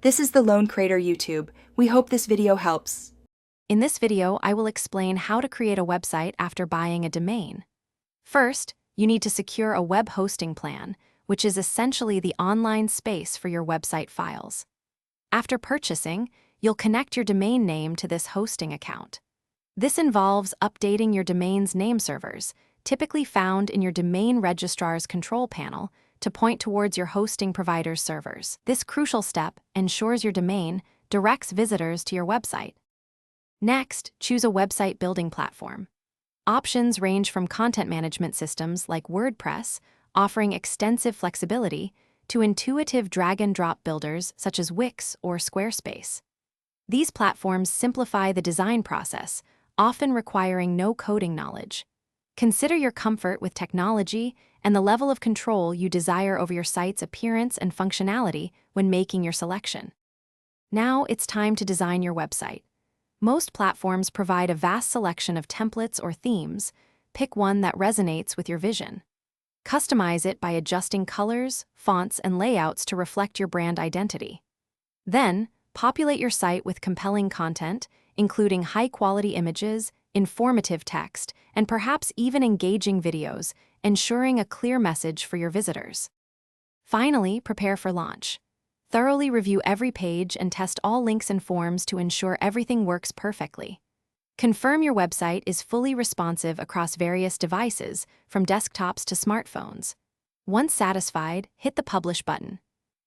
This is the Lone Crater YouTube. We hope this video helps. In this video, I will explain how to create a website after buying a domain. First, you need to secure a web hosting plan, which is essentially the online space for your website files. After purchasing, you'll connect your domain name to this hosting account. This involves updating your domain's name servers, typically found in your domain registrar's control panel, to point towards your hosting provider's servers. This crucial step ensures your domain directs visitors to your website. Next, choose a website building platform. Options range from content management systems like WordPress, offering extensive flexibility, to intuitive drag-and-drop builders such as Wix or Squarespace. These platforms simplify the design process, often requiring no coding knowledge. Consider your comfort with technology and the level of control you desire over your site's appearance and functionality when making your selection. Now it's time to design your website. Most platforms provide a vast selection of templates or themes. Pick one that resonates with your vision. Customize it by adjusting colors, fonts, and layouts to reflect your brand identity. Then, populate your site with compelling content, including high-quality images, informative text, and perhaps even engaging videos, ensuring a clear message for your visitors. Finally, prepare for launch. Thoroughly review every page and test all links and forms to ensure everything works perfectly. Confirm your website is fully responsive across various devices, from desktops to smartphones. Once satisfied, hit the Publish button.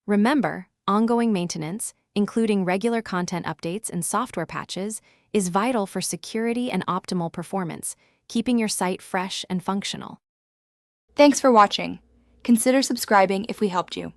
Remember, ongoing maintenance, including regular content updates and software patches, is vital for security and optimal performance, keeping your site fresh and functional. Thanks for watching. Consider subscribing if we helped you.